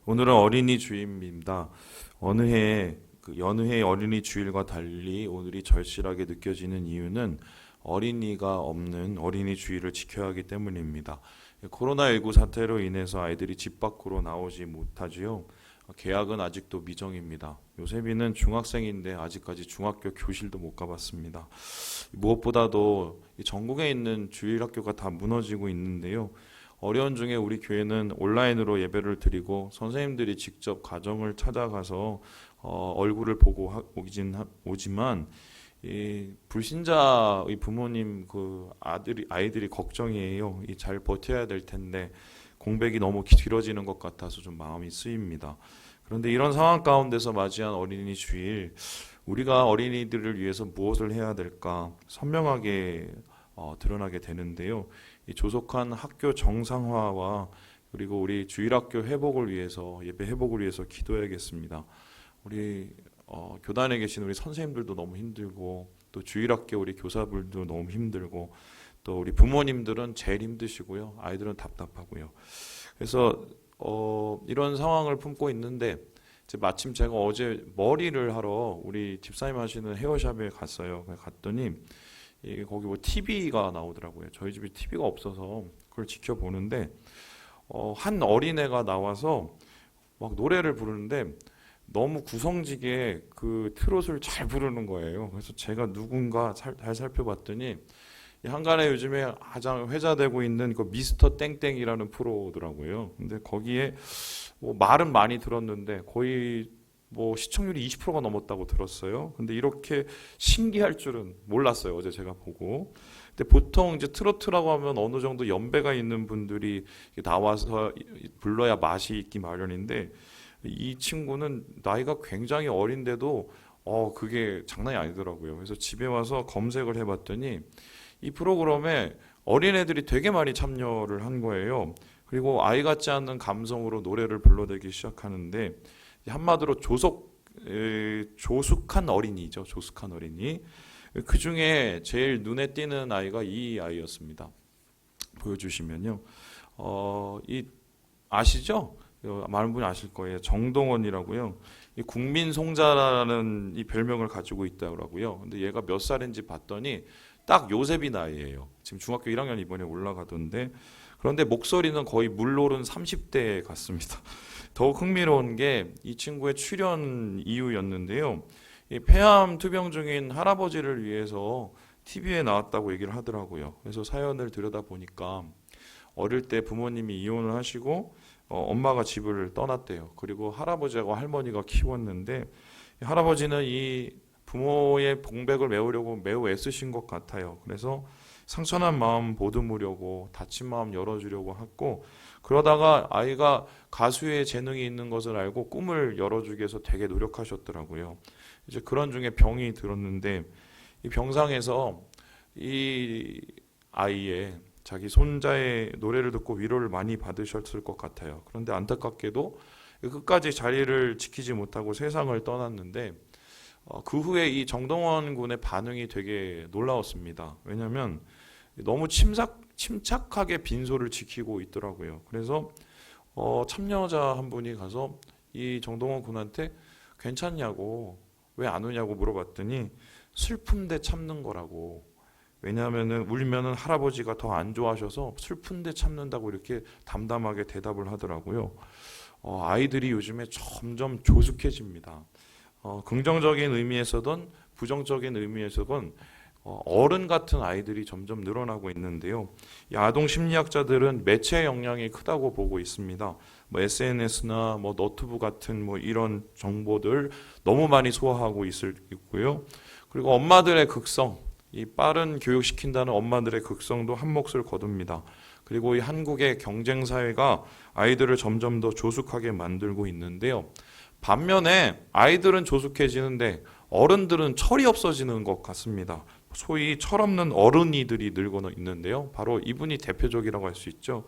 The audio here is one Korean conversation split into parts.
오늘은 어린이 주일입니다. 어느 해, 여느 해 어린이 주일과 달리 오늘이 절실하게 느껴지는 이유는 어린이가 없는 어린이 주일을 지켜야 하기 때문입니다. 코로나19 사태로 인해서 아이들이 집 밖으로 나오지 못하지요. 개학은 아직도 미정입니다. 요셉이는 중학생인데 아직까지 중학교 교실도 못 가봤습니다. 무엇보다도 전국에 있는 주일학교가 다 무너지고 있는데요. 어려운 중에 우리 교회는 온라인으로 예배를 드리고 선생님들이 직접 가정을 찾아가서 얼굴을 보고 오지만 이 불신자의 부모님 아이들이 걱정이에요. 잘 버텨야 될 텐데 공백이 너무 길어지는 것 같아서 좀 마음이 쓰입니다. 그런데 이런 상황 가운데서 맞이한 어린이 주일, 우리가 어린이들을 위해서 무엇을 해야 될까 선명하게 드러나게 되는데요. 이 조속한 학교 정상화와 그리고 우리 주일학교 회복을 위해서 예배 회복을 위해서 기도해야겠습니다. 우리 교단에 계신 우리 선생님들도 너무 힘들고 또 주일학교 우리 교사분들도 너무 힘들고 또 우리 부모님들은 제일 힘드시고요. 아이들은 답답하고요. 그래서 이런 상황을 품고 있는데 마침 제가 어제 머리를 하러 우리 집사님 하시는 헤어샵에 갔어요. 갔더니 거기 뭐 TV가 나오더라고요. 저희 집에 TV가 없어서 그걸 지켜보는데 한 어린애가 나와서 막 노래를 부르는데 너무 구성지게 그 트롯을 잘 부르는 거예요. 그래서 제가 누군가 잘 살펴봤더니 한간에 요즘에 가장 회자되고 있는 그 미스터 땡땡이라는 프로더라고요. 근데 거기에 뭐 말은 많이 들었는데 거의 뭐 시청률이 20%가 넘었다고 들었어요. 근데 이렇게 신기할 줄은 몰랐어요. 어제 제가 보고. 근데 보통 이제 트로트라고 하면 어느 정도 연배가 있는 분들이 나와서 불러야 맛이 있기 마련인데 이 친구는 나이가 굉장히 어린데도 그게 장난이 아니더라고요. 그래서 집에 와서 검색을 해봤더니 이 프로그램에 어린애들이 되게 많이 참여를 한 거예요. 그리고 아이 같지 않는 감성으로 노래를 불러대기 시작하는데 한마디로 조숙한 어린이죠. 조숙한 어린이. 그 중에 제일 눈에 띄는 아이가 이 아이였습니다. 보여주시면요. 이 아시죠? 많은 분이 아실 거예요. 정동원이라고요. 이 국민송자라는 이 별명을 가지고 있다고요. 근데 얘가 몇 살인지 봤더니 딱 요셉이 나이예요. 지금 중학교 1학년 이번에 올라가던데 그런데 목소리는 거의 물노른 30대 같습니다. 더욱 흥미로운 게 이 친구의 출연 이유였는데요. 이 폐암 투병 중인 할아버지를 위해서 TV에 나왔다고 얘기를 하더라고요. 그래서 사연을 들여다보니까 어릴 때 부모님이 이혼을 하시고 엄마가 집을 떠났대요. 그리고 할아버지하고 할머니가 키웠는데 할아버지는 이 부모의 공백을 메우려고 매우 애쓰신 것 같아요. 그래서 상처난 마음 보듬으려고 다친 마음 열어주려고 했고 그러다가 아이가 가수의 재능이 있는 것을 알고 꿈을 열어주기 위해서 되게 노력하셨더라고요. 이제 그런 중에 병이 들었는데 이 병상에서 이 아이의 자기 손자의 노래를 듣고 위로를 많이 받으셨을 것 같아요. 그런데 안타깝게도 끝까지 자리를 지키지 못하고 세상을 떠났는데 그 후에 이 정동원 군의 반응이 되게 놀라웠습니다. 왜냐하면 너무 침착하게 빈소를 지키고 있더라고요. 그래서 참여자 한 분이 가서 이 정동원 군한테 괜찮냐고 왜 안 오냐고 물어봤더니 슬픈데 참는 거라고. 왜냐하면은 울면은 할아버지가 더 안 좋아하셔서 슬픈데 참는다고 이렇게 담담하게 대답을 하더라고요. 아이들이 요즘에 점점 조숙해집니다. 긍정적인 의미에서든 부정적인 의미에서든 어른 같은 아이들이 점점 늘어나고 있는데요. 이 아동 심리학자들은 매체 영향이 크다고 보고 있습니다. 뭐 SNS나 뭐 너튜브 같은 뭐 이런 정보들 너무 많이 소화하고 있고요. 그리고 엄마들의 극성, 이 빠른 교육시킨다는 엄마들의 극성도 한 몫을 거둡니다. 그리고 이 한국의 경쟁 사회가 아이들을 점점 더 조숙하게 만들고 있는데요. 반면에 아이들은 조숙해지는데 어른들은 철이 없어지는 것 같습니다. 소위 철없는 어른이들이 늘고 있는데요. 바로 이분이 대표적이라고 할 수 있죠.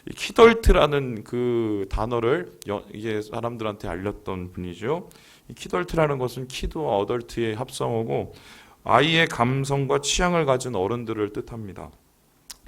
이 키덜트라는 그 단어를 이제 사람들한테 알렸던 분이죠. 이 키덜트라는 것은 키드와 어덜트의 합성어고 아이의 감성과 취향을 가진 어른들을 뜻합니다.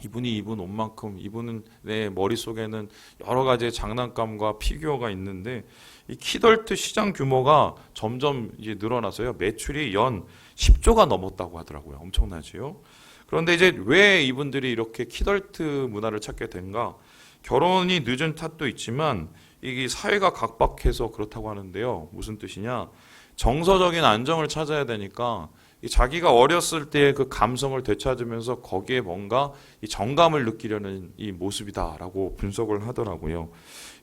이분이 입은 옷만큼 이분은 내 머릿속에는 여러 가지의 장난감과 피규어가 있는데 이 키덜트 시장 규모가 점점 이제 늘어나서요. 매출이 연 10조가 넘었다고 하더라고요. 엄청나지요. 그런데 이제 왜 이분들이 이렇게 키덜트 문화를 찾게 된가? 결혼이 늦은 탓도 있지만 이게 사회가 각박해서 그렇다고 하는데요. 무슨 뜻이냐? 정서적인 안정을 찾아야 되니까 자기가 어렸을 때의 그 감성을 되찾으면서 거기에 뭔가 이 정감을 느끼려는 이 모습이다라고 분석을 하더라고요.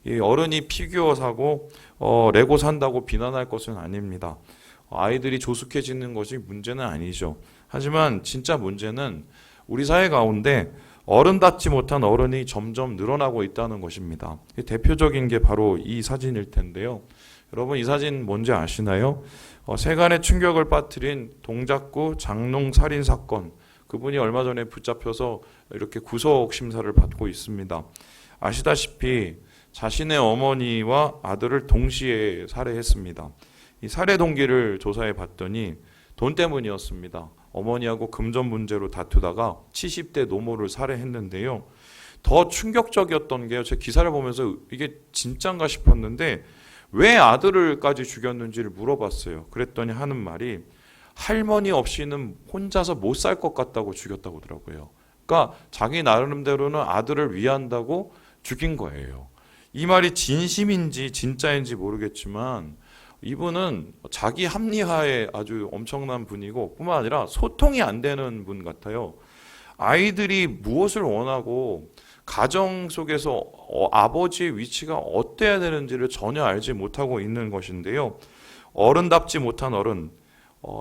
이 어른이 피규어 사고 레고 산다고 비난할 것은 아닙니다. 아이들이 조숙해지는 것이 문제는 아니죠. 하지만 진짜 문제는 우리 사회 가운데 어른답지 못한 어른이 점점 늘어나고 있다는 것입니다. 대표적인 게 바로 이 사진일 텐데요. 여러분 이 사진 뭔지 아시나요? 세간의 충격을 빠뜨린 동작구 장롱 살인 사건. 그분이 얼마 전에 붙잡혀서 이렇게 구속 심사를 받고 있습니다. 아시다시피 자신의 어머니와 아들을 동시에 살해했습니다. 이 살해 동기를 조사해 봤더니 돈 때문이었습니다. 어머니하고 금전 문제로 다투다가 70대 노모를 살해했는데요. 더 충격적이었던 게요. 제 기사를 보면서 이게 진짠가 싶었는데 왜 아들을까지 죽였는지를 물어봤어요. 그랬더니 하는 말이 할머니 없이는 혼자서 못 살 것 같다고 죽였다고 하더라고요. 그러니까 자기 나름대로는 아들을 위한다고 죽인 거예요. 이 말이 진심인지 진짜인지 모르겠지만 이분은 자기 합리화에 아주 엄청난 분이고 뿐만 아니라 소통이 안 되는 분 같아요. 아이들이 무엇을 원하고 가정 속에서 아버지의 위치가 어때야 되는지를 전혀 알지 못하고 있는 것인데요. 어른답지 못한 어른,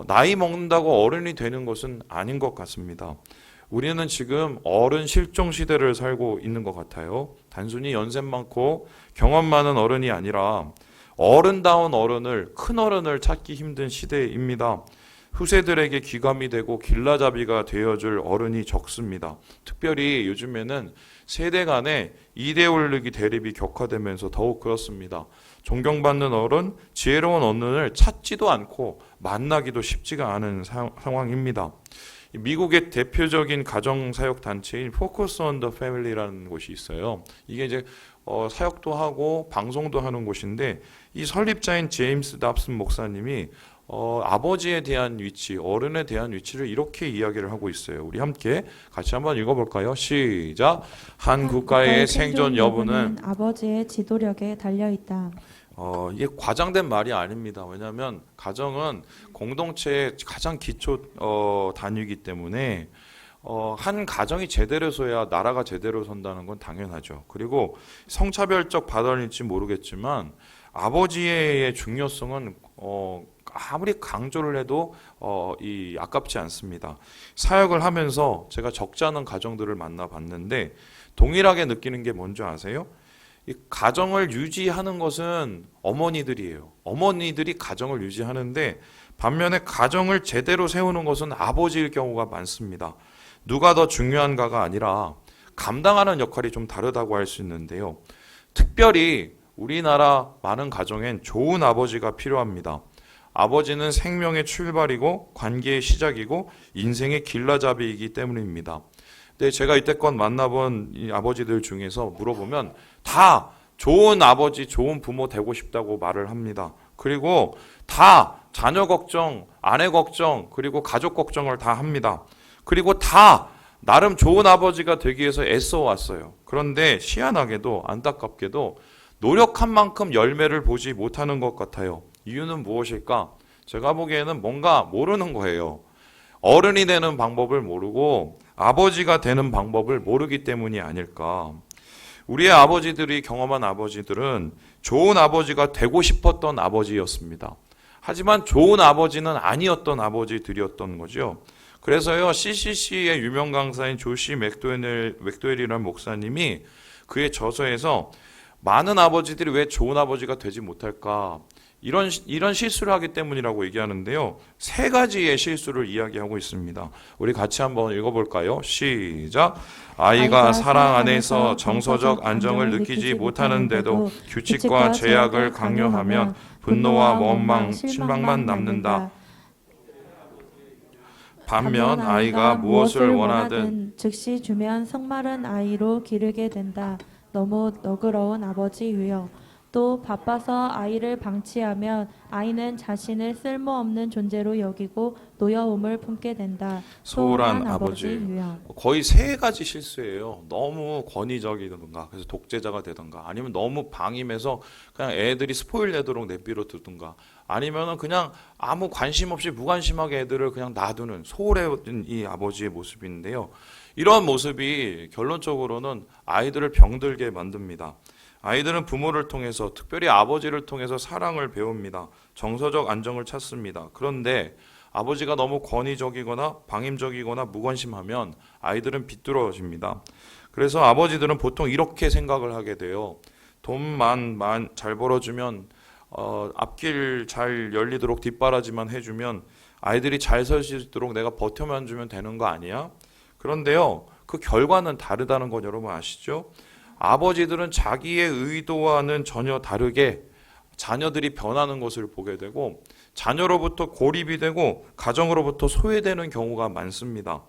나이 먹는다고 어른이 되는 것은 아닌 것 같습니다. 우리는 지금 어른 실종 시대를 살고 있는 것 같아요. 단순히 연세 많고 경험 많은 어른이 아니라 어른다운 어른을, 큰 어른을 찾기 힘든 시대입니다. 후세들에게 귀감이 되고 길라잡이가 되어줄 어른이 적습니다. 특별히 요즘에는 세대 간의 이대 올리기 대립이 격화되면서 더욱 그렇습니다. 존경받는 어른, 지혜로운 어른을 찾지도 않고 만나기도 쉽지가 않은 상황입니다. 미국의 대표적인 가정사역 단체인 Focus on the Family라는 곳이 있어요. 이게 이제 사역도 하고 방송도 하는 곳인데 이 설립자인 제임스 답슨 목사님이 아버지에 대한 위치, 어른에 대한 위치를 이렇게 이야기를 하고 있어요. 우리 함께 같이 한번 읽어볼까요? 시작. 한 국가의 생존 여부는 아버지의 지도력에 달려있다. 이게 과장된 말이 아닙니다. 왜냐하면 가정은 공동체의 가장 기초 단위이기 때문에 한 가정이 제대로 서야 나라가 제대로 선다는 건 당연하죠. 그리고 성차별적 발언일지 모르겠지만 아버지의 중요성은 아무리 강조를 해도 아깝지 않습니다. 사역을 하면서 제가 적지 않은 가정들을 만나봤는데 동일하게 느끼는 게 뭔지 아세요? 이 가정을 유지하는 것은 어머니들이에요. 어머니들이 가정을 유지하는데 반면에 가정을 제대로 세우는 것은 아버지일 경우가 많습니다. 누가 더 중요한가가 아니라 감당하는 역할이 좀 다르다고 할 수 있는데요. 특별히 우리나라 많은 가정엔 좋은 아버지가 필요합니다. 아버지는 생명의 출발이고 관계의 시작이고 인생의 길라잡이이기 때문입니다. 근데 제가 이때껏 만나본 이 아버지들 중에서 물어보면 다 좋은 아버지, 좋은 부모 되고 싶다고 말을 합니다. 그리고 다 자녀 걱정, 아내 걱정, 그리고 가족 걱정을 다 합니다. 그리고 다 나름 좋은 아버지가 되기 위해서 애써 왔어요. 그런데 희한하게도 안타깝게도 노력한 만큼 열매를 보지 못하는 것 같아요. 이유는 무엇일까? 제가 보기에는 뭔가 모르는 거예요. 어른이 되는 방법을 모르고 아버지가 되는 방법을 모르기 때문이 아닐까. 우리의 아버지들이 경험한 아버지들은 좋은 아버지가 되고 싶었던 아버지였습니다. 하지만 좋은 아버지는 아니었던 아버지들이었던 거죠. 그래서요, CCC의 유명 강사인 조시 맥도웰이라는 목사님이 그의 저서에서 많은 아버지들이 왜 좋은 아버지가 되지 못할까? 이런 실수를 하기 때문이라고 얘기하는데요. 세 가지의 실수를 이야기하고 있습니다. 우리 같이 한번 읽어볼까요? 시작. 아이가 사랑 안에서 정서적 안정을 느끼지 못하는데도 규칙과 제약을 강요하면 분노와 원망, 실망만 남는다. 반면 아이가 무엇을 원하든 즉시 주면 성마른 아이로 기르게 된다. 너무 너그러운 아버지유여. 또 바빠서 아이를 방치하면 아이는 자신을 쓸모없는 존재로 여기고 노여움을 품게 된다. 소홀한 아버지. 아버지유여. 거의 세 가지 실수예요. 너무 권위적이든가 그래서 독재자가 되든가 아니면 너무 방임해서 그냥 애들이 스포일 되도록 내버려 두든가 아니면은 그냥 아무 관심 없이 무관심하게 애들을 그냥 놔두는 소홀해진 이 아버지의 모습인데요. 이런 모습이 결론적으로는 아이들을 병들게 만듭니다. 아이들은 부모를 통해서 특별히 아버지를 통해서 사랑을 배웁니다. 정서적 안정을 찾습니다. 그런데 아버지가 너무 권위적이거나 방임적이거나 무관심하면 아이들은 비뚤어집니다. 그래서 아버지들은 보통 이렇게 생각을 하게 돼요. 돈만 잘 벌어주면 앞길 잘 열리도록 뒷바라지만 해주면 아이들이 잘 살 수 있도록 내가 버텨만 주면 되는 거 아니야? 그런데요, 그 결과는 다르다는 건 여러분 아시죠? 아버지들은 자기의 의도와는 전혀 다르게 자녀들이 변하는 것을 보게 되고 자녀로부터 고립이 되고 가정으로부터 소외되는 경우가 많습니다.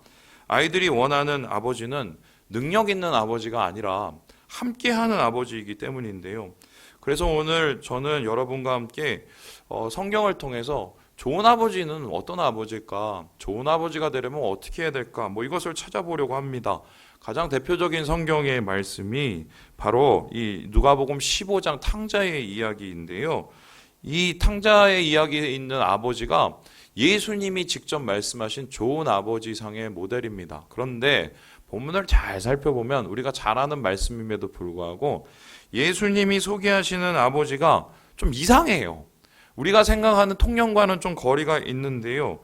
아이들이 원하는 아버지는 능력 있는 아버지가 아니라 함께하는 아버지이기 때문인데요. 그래서 오늘 저는 여러분과 함께 성경을 통해서 좋은 아버지는 어떤 아버지일까? 좋은 아버지가 되려면 어떻게 해야 될까? 이것을 찾아보려고 합니다. 가장 대표적인 성경의 말씀이 바로 이 누가복음 15장 탕자의 이야기인데요. 이 탕자의 이야기에 있는 아버지가 예수님이 직접 말씀하신 좋은 아버지상의 모델입니다. 그런데 본문을 잘 살펴보면 우리가 잘 아는 말씀임에도 불구하고 예수님이 소개하시는 아버지가 좀 이상해요. 우리가 생각하는 통념과는 좀 거리가 있는데요.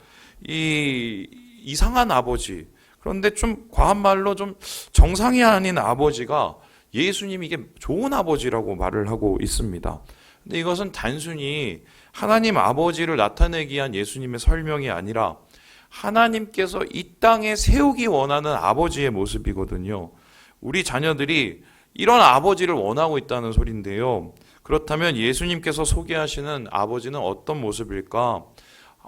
이 이상한 아버지, 그런데 좀 과한 말로 좀 정상이 아닌 아버지가 예수님이 이게 좋은 아버지라고 말을 하고 있습니다. 근데 이것은 단순히 하나님 아버지를 나타내기 위한 예수님의 설명이 아니라 하나님께서 이 땅에 세우기 원하는 아버지의 모습이거든요. 우리 자녀들이 이런 아버지를 원하고 있다는 소리인데요. 그렇다면 예수님께서 소개하시는 아버지는 어떤 모습일까?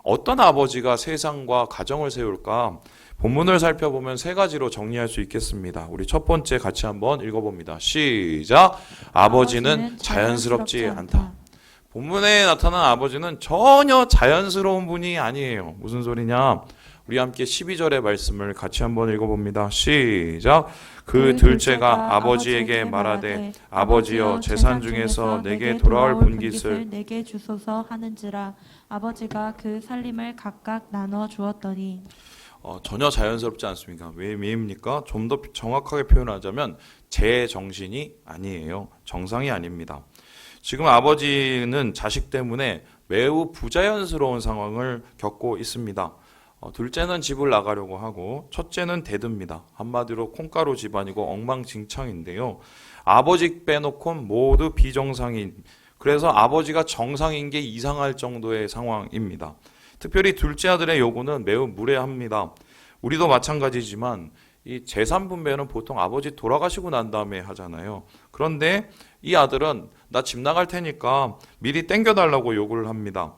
어떤 아버지가 세상과 가정을 세울까? 본문을 살펴보면 세 가지로 정리할 수 있겠습니다. 우리 첫 번째 같이 한번 읽어봅니다. 시작! 아버지는 자연스럽지 않다. 본문에 나타난 아버지는 전혀 자연스러운 분이 아니에요. 무슨 소리냐? 우리 함께 12절의 말씀을 같이 한번 읽어봅니다. 시작! 그 둘째가 아버지에게 말하되 아버지여 재산 중에서 내게 돌아올 분깃을 내게 주소서 하는지라. 아버지가 그 살림을 각각 나눠 주었더니 전혀 자연스럽지 않습니까? 왜입니까? 좀 더 정확하게 표현하자면 제 정신이 아니에요. 정상이 아닙니다. 지금 아버지는 자식 때문에 매우 부자연스러운 상황을 겪고 있습니다. 둘째는 집을 나가려고 하고 첫째는 대듭니다. 한마디로 콩가루 집안이고 엉망진창인데요. 아버지 빼놓고 모두 비정상인, 그래서 아버지가 정상인 게 이상할 정도의 상황입니다. 특별히 둘째 아들의 요구는 매우 무례합니다. 우리도 마찬가지지만 이 재산 분배는 보통 아버지 돌아가시고 난 다음에 하잖아요. 그런데 이 아들은 나 집 나갈 테니까 미리 땡겨달라고 요구를 합니다.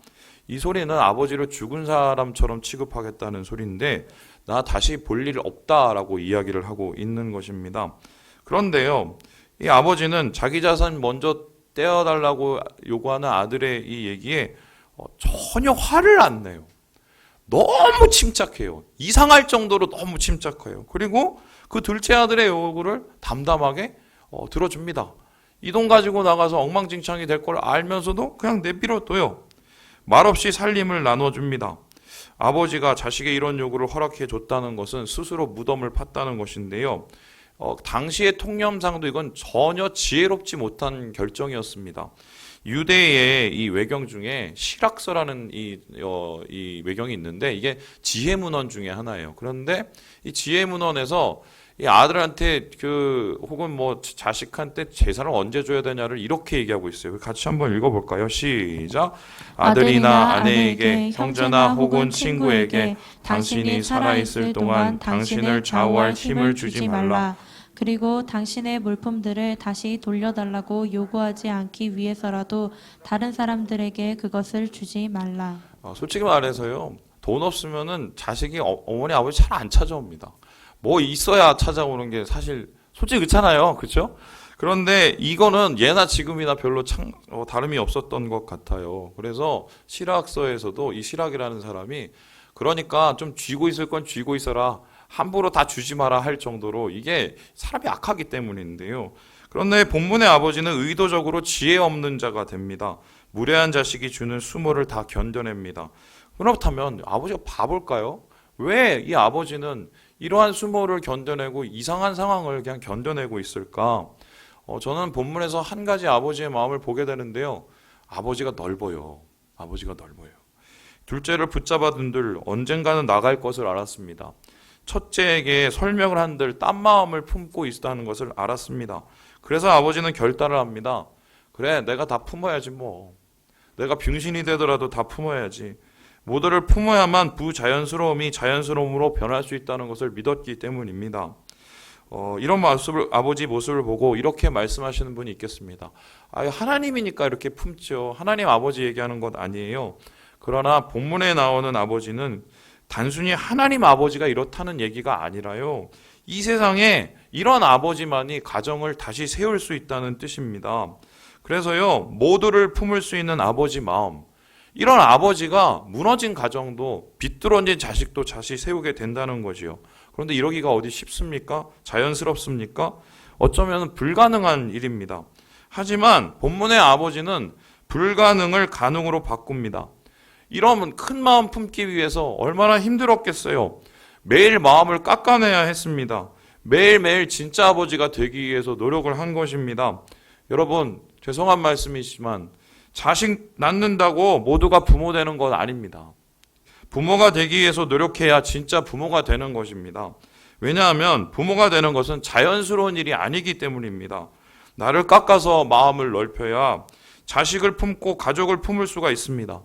이 소리는 아버지를 죽은 사람처럼 취급하겠다는 소리인데 나 다시 볼 일 없다라고 이야기를 하고 있는 것입니다. 그런데요, 이 아버지는 자기 자산 먼저 떼어달라고 요구하는 아들의 이 얘기에 전혀 화를 안 내요. 너무 침착해요. 이상할 정도로 너무 침착해요. 그리고 그 둘째 아들의 요구를 담담하게 들어줍니다. 이 돈 가지고 나가서 엉망진창이 될 걸 알면서도 그냥 내버려둬요. 말없이 살림을 나눠줍니다. 아버지가 자식의 이런 요구를 허락해 줬다는 것은 스스로 무덤을 팠다는 것인데요. 당시의 통념상도 이건 전혀 지혜롭지 못한 결정이었습니다. 유대의 이 외경 중에 실학서라는 이 외경이 있는데 이게 지혜문헌 중에 하나예요. 그런데 이 지혜문헌에서 이 아들한테 혹은 자식한테 재산을 언제 줘야 되냐를 이렇게 얘기하고 있어요. 같이 한번 읽어볼까요? 시작. 아들이나 아내에게, 형제나 혹은 친구에게 당신이 살아있을 동안 당신을 좌우할 힘을 주지 말라. 그리고 당신의 물품들을 다시 돌려달라고 요구하지 않기 위해서라도 다른 사람들에게 그것을 주지 말라. 솔직히 말해서요, 돈 없으면은 자식이 어머니 아버지 잘 안 찾아옵니다. 뭐 있어야 찾아오는 게 사실 솔직히 그렇잖아요. 그렇죠? 그런데 이거는 예나 지금이나 별로 다름이 없었던 것 같아요. 그래서 실학서에서도 이 실학이라는 사람이 그러니까 좀 쥐고 있을 건 쥐고 있어라. 함부로 다 주지 마라 할 정도로 이게 사람이 악하기 때문인데요. 그런데 본문의 아버지는 의도적으로 지혜 없는 자가 됩니다. 무례한 자식이 주는 수모를 다 견뎌냅니다. 그렇다면 아버지가 바볼까요? 왜 이 아버지는 이러한 수모를 견뎌내고 이상한 상황을 그냥 견뎌내고 있을까? 저는 본문에서 한 가지 아버지의 마음을 보게 되는데요. 아버지가 넓어요. 아버지가 넓어요. 둘째를 붙잡아둔들 언젠가는 나갈 것을 알았습니다. 첫째에게 설명을 한들 딴 마음을 품고 있다는 것을 알았습니다. 그래서 아버지는 결단을 합니다. 그래, 내가 다 품어야지 뭐. 내가 병신이 되더라도 다 품어야지. 모두를 품어야만 부자연스러움이 자연스러움으로 변할 수 있다는 것을 믿었기 때문입니다. 이런 아버지 모습을 보고 이렇게 말씀하시는 분이 있겠습니다. 하나님이니까 이렇게 품죠. 하나님 아버지 얘기하는 것 아니에요. 그러나 본문에 나오는 아버지는 단순히 하나님 아버지가 이렇다는 얘기가 아니라요. 이 세상에 이런 아버지만이 가정을 다시 세울 수 있다는 뜻입니다. 그래서요, 모두를 품을 수 있는 아버지 마음, 이런 아버지가 무너진 가정도 비뚤어진 자식도 다시 세우게 된다는 거지요. 그런데 이러기가 어디 쉽습니까? 자연스럽습니까? 어쩌면 불가능한 일입니다. 하지만 본문의 아버지는 불가능을 가능으로 바꿉니다. 이런 큰 마음 품기 위해서 얼마나 힘들었겠어요. 매일 마음을 깎아내야 했습니다. 매일매일 진짜 아버지가 되기 위해서 노력을 한 것입니다. 여러분, 죄송한 말씀이지만 자식 낳는다고 모두가 부모 되는 건 아닙니다. 부모가 되기 위해서 노력해야 진짜 부모가 되는 것입니다. 왜냐하면 부모가 되는 것은 자연스러운 일이 아니기 때문입니다. 나를 깎아서 마음을 넓혀야 자식을 품고 가족을 품을 수가 있습니다.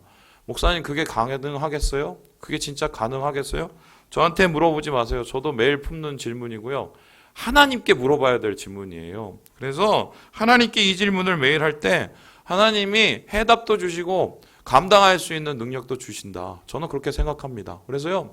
목사님, 그게 가능하겠어요? 그게 진짜 가능하겠어요? 저한테 물어보지 마세요. 저도 매일 품는 질문이고요. 하나님께 물어봐야 될 질문이에요. 그래서 하나님께 이 질문을 매일 할 때 하나님이 해답도 주시고 감당할 수 있는 능력도 주신다. 저는 그렇게 생각합니다. 그래서요,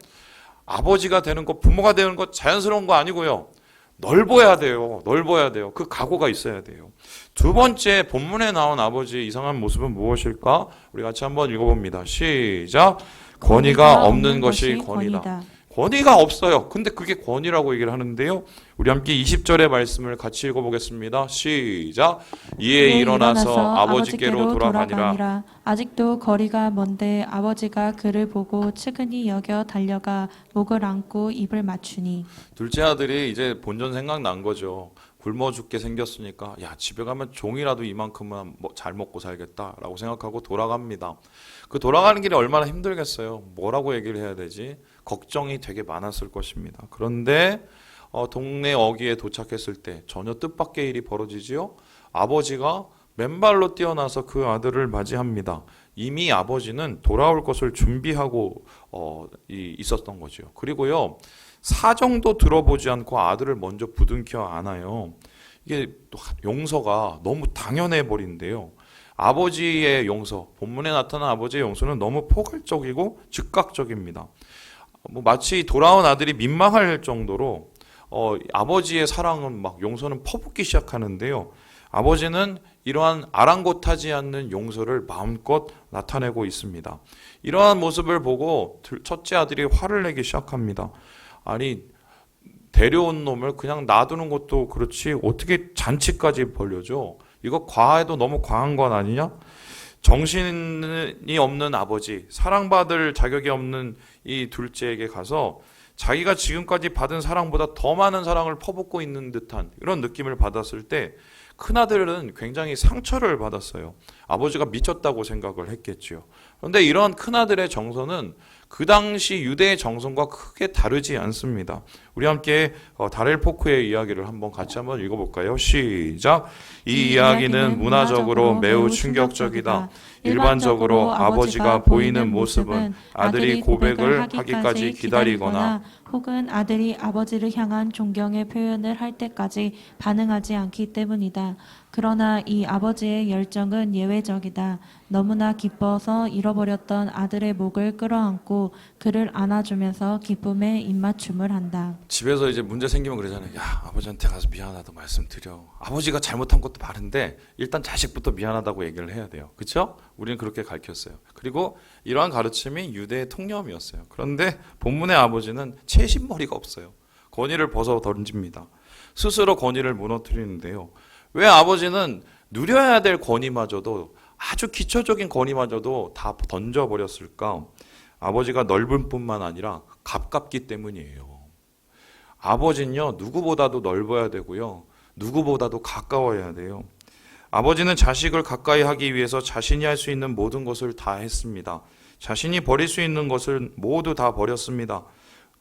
아버지가 되는 것, 부모가 되는 것 자연스러운 거 아니고요. 넓어야 돼요. 넓어야 돼요. 그 각오가 있어야 돼요. 두 번째, 본문에 나온 아버지의 이상한 모습은 무엇일까? 우리 같이 한번 읽어봅니다. 시작. 권위가 없는 것이 권위다. 권위가 없어요. 근데 그게 권위라고 얘기를 하는데요. 우리 함께 20절의 말씀을 같이 읽어보겠습니다. 시작. 이에 일어나서 아버지께로 돌아가니라. 아직도 거리가 먼데 아버지가 그를 보고 측은히 여겨 달려가 목을 안고 입을 맞추니. 둘째 아들이 이제 본전 생각난 거죠. 굶어 죽게 생겼으니까 야, 집에 가면 종이라도 이만큼은 잘 먹고 살겠다라고 생각하고 돌아갑니다. 그 돌아가는 길이 얼마나 힘들겠어요. 뭐라고 얘기를 해야 되지? 걱정이 되게 많았을 것입니다. 그런데 동네 어귀에 도착했을 때 전혀 뜻밖의 일이 벌어지지요. 아버지가 맨발로 뛰어나서 그 아들을 맞이합니다. 이미 아버지는 돌아올 것을 준비하고 있었던 거죠. 그리고요, 사정도 들어보지 않고 아들을 먼저 부둥켜 안아요. 이게 또 용서가 너무 당연해 버린데요. 아버지의 용서, 본문에 나타난 아버지의 용서는 너무 포괄적이고 즉각적입니다. 마치 돌아온 아들이 민망할 정도로 아버지의 사랑은 막 용서는 퍼붓기 시작하는데요. 아버지는 이러한 아랑곳하지 않는 용서를 마음껏 나타내고 있습니다. 이러한 모습을 보고 첫째 아들이 화를 내기 시작합니다. 아니, 데려온 놈을 그냥 놔두는 것도 그렇지 어떻게 잔치까지 벌려줘? 이거 과해도 너무 과한 건 아니냐? 정신이 없는 아버지, 사랑받을 자격이 없는 이 둘째에게 가서 자기가 지금까지 받은 사랑보다 더 많은 사랑을 퍼붓고 있는 듯한 이런 느낌을 받았을 때 큰아들은 굉장히 상처를 받았어요. 아버지가 미쳤다고 생각을 했겠죠. 그런데 이런 큰아들의 정서는 그 당시 유대의 정성과 크게 다르지 않습니다. 우리 함께 다렐 포크의 이야기를 같이 한번 읽어볼까요? 시작. 이 이야기는 문화적으로 매우 충격적이다. 일반적으로 아버지가 보이는 모습은 아들이 고백을 하기까지 기다리거나 혹은 아들이 아버지를 향한 존경의 표현을 할 때까지 반응하지 않기 때문이다. 그러나 이 아버지의 열정은 예외적이다. 너무나 기뻐서 잃어버렸던 아들의 목을 끌어안고 그를 안아주면서 기쁨에 입맞춤을 한다. 집에서 이제 문제 생기면 그러잖아요. 야, 아버지한테 가서 미안하다고 말씀드려. 아버지가 잘못한 것도 많은데 일단 자식부터 미안하다고 얘기를 해야 돼요. 그렇죠? 우리는 그렇게 가르쳤어요. 그리고 이러한 가르침이 유대의 통념이었어요. 그런데 본문의 아버지는 채신머리가 없어요. 권위를 벗어 던집니다. 스스로 권위를 무너뜨리는데요. 왜 아버지는 누려야 될 권위마저도, 아주 기초적인 권위마저도 다 던져버렸을까? 아버지가 넓은 뿐만 아니라 가깝기 때문이에요. 아버지는요, 누구보다도 넓어야 되고요, 누구보다도 가까워야 돼요. 아버지는 자식을 가까이 하기 위해서 자신이 할 수 있는 모든 것을 다 했습니다. 자신이 버릴 수 있는 것을 모두 다 버렸습니다.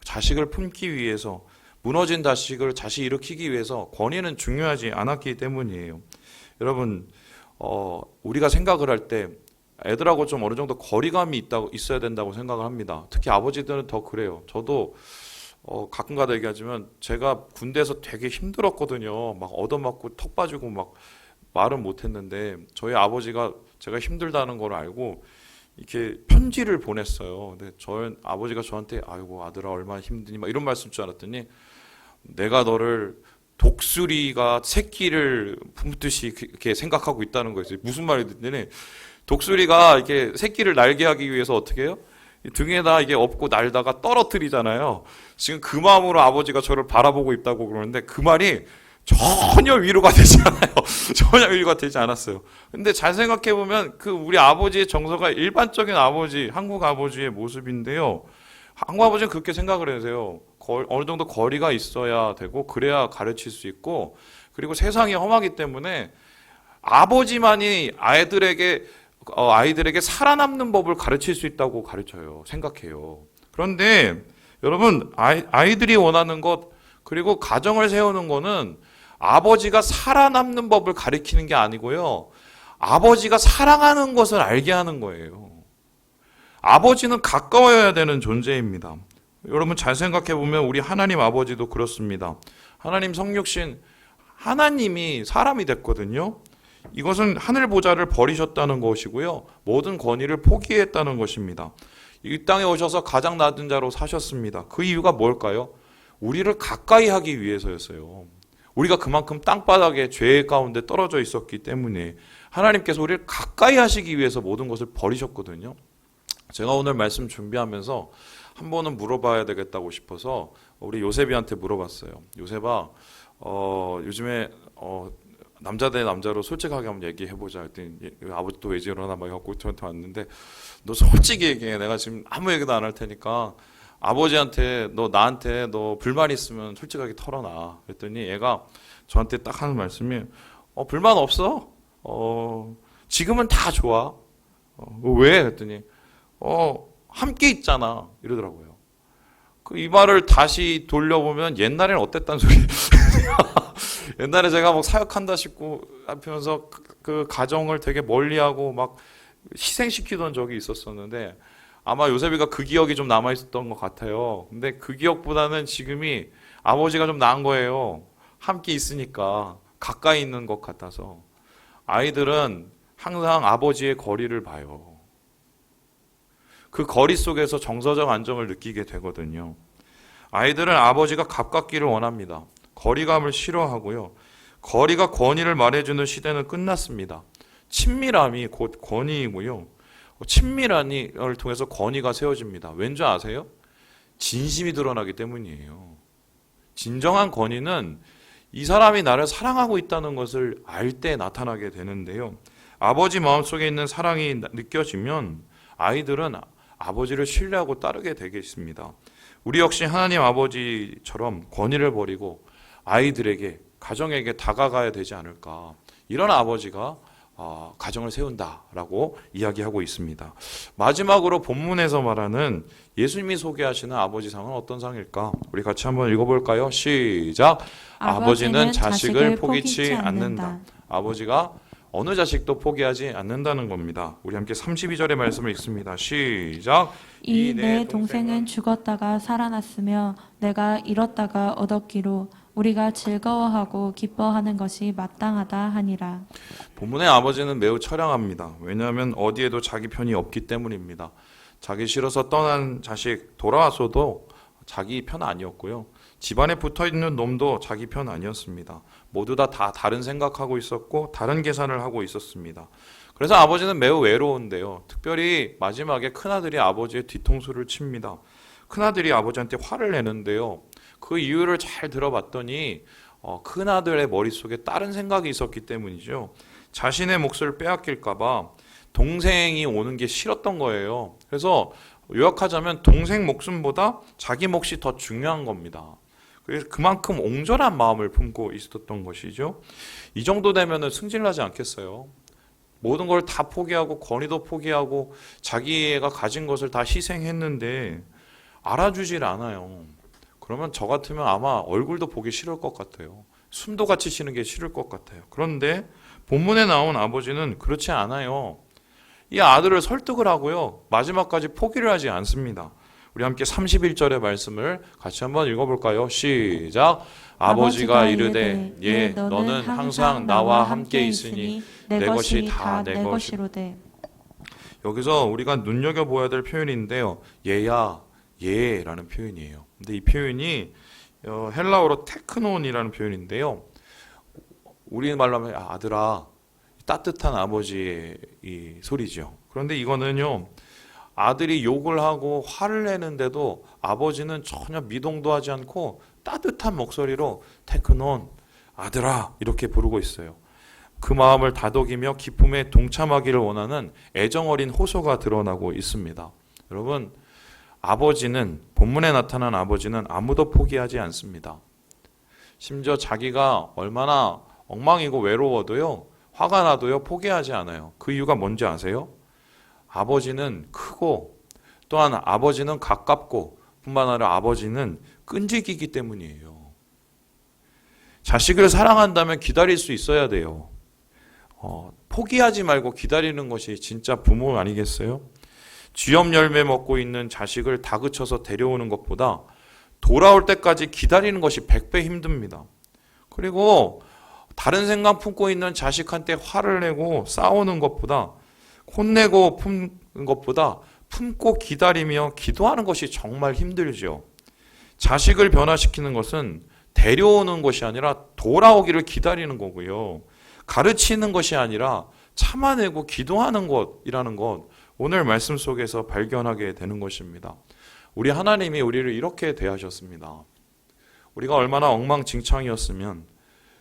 자식을 품기 위해서, 무너진 자식을 다시 일으키기 위해서 권위는 중요하지 않았기 때문이에요. 여러분, 우리가 생각을 할 때 애들하고 좀 어느 정도 거리감이 있어야 된다고 생각을 합니다. 특히 아버지들은 더 그래요. 저도 가끔가다 얘기하지만 제가 군대에서 되게 힘들었거든요. 막 얻어맞고 턱 빠지고 막 말은 못했는데 저희 아버지가 제가 힘들다는 걸 알고 이렇게 편지를 보냈어요. 근데 저희 아버지가 저한테 아이고 아들아 얼마나 힘드니 막 이런 말씀 줄 알았더니 내가 너를 독수리가 새끼를 품듯이 이렇게 생각하고 있다는 거였어요. 무슨 말이 듣더니 독수리가 이렇게 새끼를 날게 하기 위해서 어떻게 해요? 등에다 이게 업고 날다가 떨어뜨리잖아요. 지금 그 마음으로 아버지가 저를 바라보고 있다고 그러는데 그 말이 전혀 위로가 되지 않아요. 전혀 위로가 되지 않았어요. 근데 잘 생각해 보면 그 우리 아버지의 정서가 일반적인 아버지, 한국 아버지의 모습인데요. 한국 아버지는 그렇게 생각을 하세요. 어느 정도 거리가 있어야 되고 그래야 가르칠 수 있고, 그리고 세상이 험하기 때문에 아버지만이 아이들에게 살아남는 법을 가르칠 수 있다고 가르쳐요. 생각해요. 그런데 여러분, 아이들이 원하는 것, 그리고 가정을 세우는 거는 아버지가 살아남는 법을 가르치는 게 아니고요, 아버지가 사랑하는 것을 알게 하는 거예요. 아버지는 가까워야 되는 존재입니다. 여러분 잘 생각해 보면 우리 하나님 아버지도 그렇습니다. 하나님 성육신 하나님이 사람이 됐거든요. 이것은 하늘 보좌를 버리셨다는 것이고요, 모든 권위를 포기했다는 것입니다. 이 땅에 오셔서 가장 낮은 자로 사셨습니다. 그 이유가 뭘까요? 우리를 가까이 하기 위해서였어요. 우리가 그만큼 땅바닥에 죄 가운데 떨어져 있었기 때문에 하나님께서 우리를 가까이 하시기 위해서 모든 것을 버리셨거든요. 제가 오늘 말씀 준비하면서 한 번은 물어봐야 되겠다고 싶어서 우리 요셉이한테 물어봤어요. 요셉아, 요즘에 남자 대 남자로 솔직하게 한번 얘기해보자 했더니 아버지 또 왜 저러나 막 해갖고 저한테 왔는데, 너 솔직히 얘기해. 내가 지금 아무 얘기도 안 할 테니까 아버지한테 나한테 너 불만 있으면 솔직하게 털어놔. 그랬더니 얘가 저한테 딱 하는 말씀이 불만 없어. 지금은 다 좋아. 왜? 그랬더니 함께 있잖아 이러더라고요. 이 말을 다시 돌려보면 옛날에는 어땠단 소리. 옛날에 제가 막 사역한다 싶고 하면서 그 가정을 되게 멀리하고 막 희생시키던 적이 있었었는데, 아마 요셉이가 그 기억이 좀 남아있었던 것 같아요. 근데 그 기억보다는 지금이 아버지가 좀 나은 거예요. 함께 있으니까 가까이 있는 것 같아서. 아이들은 항상 아버지의 거리를 봐요. 그 거리 속에서 정서적 안정을 느끼게 되거든요. 아이들은 아버지가 가깝기를 원합니다. 거리감을 싫어하고요. 거리가 권위를 말해주는 시대는 끝났습니다. 친밀함이 곧 권위이고요. 친밀함을 통해서 권위가 세워집니다. 왠지 아세요? 진심이 드러나기 때문이에요. 진정한 권위는 이 사람이 나를 사랑하고 있다는 것을 알 때 나타나게 되는데요. 아버지 마음속에 있는 사랑이 느껴지면 아이들은 아버지를 신뢰하고 따르게 되겠습니다. 우리 역시 하나님 아버지처럼 권위를 버리고 아이들에게, 가정에게 다가가야 되지 않을까. 이런 아버지가 가정을 세운다라고 이야기하고 있습니다. 마지막으로 본문에서 말하는 예수님이 소개하시는 아버지상은 어떤 상일까? 우리 같이 한번 읽어볼까요? 시작. 아버지는 자식을 포기치 않는다. 아버지가 어느 자식도 포기하지 않는다는 겁니다. 우리 함께 32절의 말씀을 읽습니다. 시작. 이 내 동생은 죽었다가 살아났으며 내가 잃었다가 얻었기로 우리가 즐거워하고 기뻐하는 것이 마땅하다 하니라. 본문의 아버지는 매우 처량합니다. 왜냐하면 어디에도 자기 편이 없기 때문입니다. 자기 싫어서 떠난 자식 돌아왔어도 자기 편 아니었고요. 집안에 붙어있는 놈도 자기 편 아니었습니다. 모두 다 다른 생각하고 있었고 다른 계산을 하고 있었습니다. 그래서 아버지는 매우 외로운데요. 특별히 마지막에 큰아들이 아버지의 뒤통수를 칩니다. 큰아들이 아버지한테 화를 내는데요. 그 이유를 잘 들어봤더니 큰아들의 머릿속에 다른 생각이 있었기 때문이죠. 자신의 몫을 빼앗길까 봐 동생이 오는 게 싫었던 거예요. 그래서 요약하자면 동생 목숨보다 자기 몫이 더 중요한 겁니다. 그래서 그만큼 옹졸한 마음을 품고 있었던 것이죠. 이 정도 되면 승질나지 않겠어요? 모든 걸 다 포기하고 권위도 포기하고 자기가 가진 것을 다 희생했는데 알아주질 않아요. 그러면 저 같으면 아마 얼굴도 보기 싫을 것 같아요. 숨도 같이 쉬는 게 싫을 것 같아요. 그런데 본문에 나온 아버지는 그렇지 않아요. 이 아들을 설득을 하고요. 마지막까지 포기를 하지 않습니다. 우리 함께 31절의 말씀을 같이 한번 읽어볼까요? 시작. 아버지가 이르되 예 너는 항상 나와 함께 있으니 내 것이 다 내 것이로되. 여기서 우리가 눈여겨보아야 될 표현인데요. 얘야 예라는 표현이에요. 근데 이 표현이 헬라어로 테크논이라는 표현인데요. 우리말로 하면 아들아, 따뜻한 아버지의 이 소리죠. 그런데 이거는요. 아들이 욕을 하고 화를 내는데도 아버지는 전혀 미동도 하지 않고 따뜻한 목소리로 테크논, 아들아 이렇게 부르고 있어요. 그 마음을 다독이며 기쁨에 동참하기를 원하는 애정어린 호소가 드러나고 있습니다. 여러분, 아버지는 본문에 나타난 아버지는 아무도 포기하지 않습니다. 심지어 자기가 얼마나 엉망이고 외로워도요. 화가 나도요. 포기하지 않아요. 그 이유가 뭔지 아세요? 아버지는 크고 또한 아버지는 가깝고 뿐만 아니라 아버지는 끈질기기 때문이에요. 자식을 사랑한다면 기다릴 수 있어야 돼요. 포기하지 말고 기다리는 것이 진짜 부모 아니겠어요? 쥐염 열매 먹고 있는 자식을 다그쳐서 데려오는 것보다 돌아올 때까지 기다리는 것이 100배 힘듭니다. 그리고 다른 생각 품고 있는 자식한테 화를 내고 싸우는 것보다 혼내고 품는 것보다 품고 기다리며 기도하는 것이 정말 힘들죠. 자식을 변화시키는 것은 데려오는 것이 아니라 돌아오기를 기다리는 거고요. 가르치는 것이 아니라 참아내고 기도하는 것이라는 것, 오늘 말씀 속에서 발견하게 되는 것입니다. 우리 하나님이 우리를 이렇게 대하셨습니다. 우리가 얼마나 엉망진창이었으면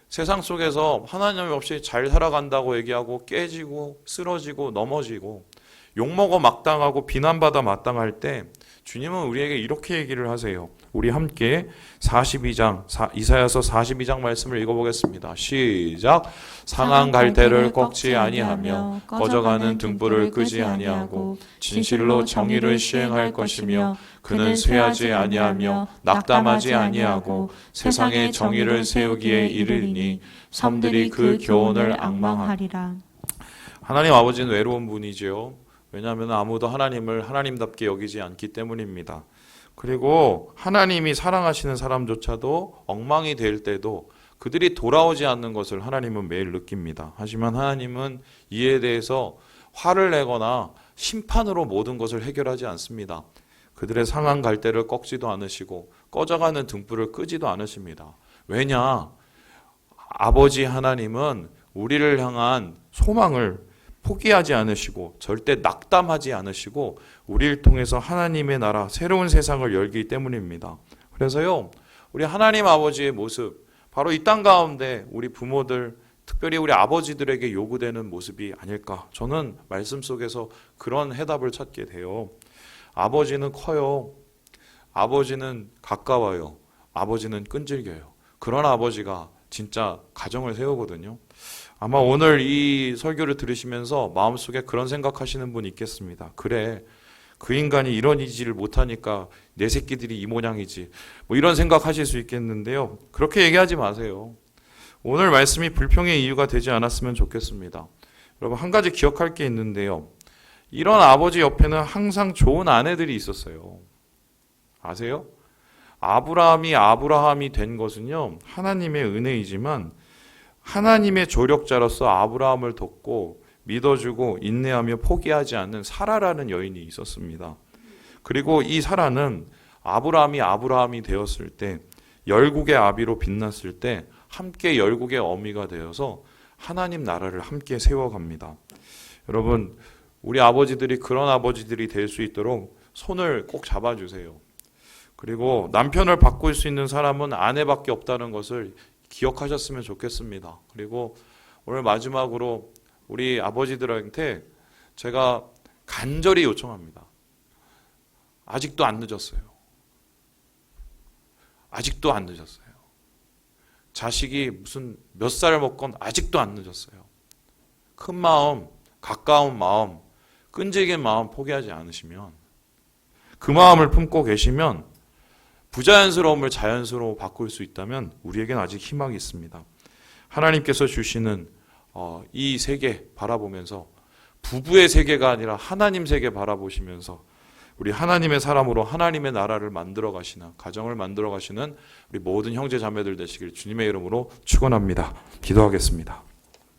세상 속에서 하나님 없이 잘 살아간다고 얘기하고 깨지고 쓰러지고 넘어지고 욕먹어 마땅하고 비난받아 마땅할 때 주님은 우리에게 이렇게 얘기를 하세요. 우리 함께 42장 이사야서 42장 말씀을 읽어보겠습니다. 시작. 상한 갈대를 꺾지 아니하며 꺼져가는 등불을 끄지 아니하고 진실로 정의를 시행할 것이며 그는 쇠하지 아니하며 낙담하지 아니하고 세상에 정의를 세우기에 이르리니 섬들이 그 교훈을 앙망하리라. 하나님 아버지는 외로운 분이지요. 왜냐하면 아무도 하나님을 하나님답게 여기지 않기 때문입니다. 그리고 하나님이 사랑하시는 사람조차도 엉망이 될 때도 그들이 돌아오지 않는 것을 하나님은 매일 느낍니다. 하지만 하나님은 이에 대해서 화를 내거나 심판으로 모든 것을 해결하지 않습니다. 그들의 상한 갈대를 꺾지도 않으시고 꺼져가는 등불을 끄지도 않으십니다. 왜냐? 아버지 하나님은 우리를 향한 소망을 포기하지 않으시고 절대 낙담하지 않으시고 우리를 통해서 하나님의 나라 새로운 세상을 열기 때문입니다. 그래서요, 우리 하나님 아버지의 모습, 바로 이 땅 가운데 우리 부모들, 특별히 우리 아버지들에게 요구되는 모습이 아닐까. 저는 말씀 속에서 그런 해답을 찾게 돼요. 아버지는 커요. 아버지는 가까워요. 아버지는 끈질겨요. 그런 아버지가 진짜 가정을 세우거든요. 아마 오늘 이 설교를 들으시면서 마음속에 그런 생각하시는 분 있겠습니다. 그래, 그 인간이 이런 일을 못하니까 내 새끼들이 이 모양이지. 뭐 이런 생각하실 수 있겠는데요. 그렇게 얘기하지 마세요. 오늘 말씀이 불평의 이유가 되지 않았으면 좋겠습니다. 여러분 한 가지 기억할 게 있는데요. 이런 아버지 옆에는 항상 좋은 아내들이 있었어요. 아세요? 아브라함이 된 것은요, 하나님의 은혜이지만 하나님의 조력자로서 아브라함을 돕고 믿어주고 인내하며 포기하지 않는 사라라는 여인이 있었습니다. 그리고 이 사라는 아브라함이 되었을 때, 열국의 아비로 빛났을 때 함께 열국의 어미가 되어서 하나님 나라를 함께 세워갑니다. 여러분, 우리 아버지들이 그런 아버지들이 될 수 있도록 손을 꼭 잡아주세요. 그리고 남편을 바꿀 수 있는 사람은 아내밖에 없다는 것을 기억하셨으면 좋겠습니다. 그리고 오늘 마지막으로 우리 아버지들한테 제가 간절히 요청합니다. 아직도 안 늦었어요. 아직도 안 늦었어요. 자식이 무슨 몇 살 먹건 아직도 안 늦었어요. 큰 마음, 가까운 마음, 끈질긴 마음 포기하지 않으시면, 그 마음을 품고 계시면 부자연스러움을 자연스러워 바꿀 수 있다면 우리에겐 아직 희망이 있습니다. 하나님께서 주시는 이 세계 바라보면서, 부부의 세계가 아니라 하나님 세계 바라보시면서 우리 하나님의 사람으로 하나님의 나라를 만들어 가시는, 가정을 만들어 가시는 우리 모든 형제 자매들 되시길 주님의 이름으로 축원합니다. 기도하겠습니다.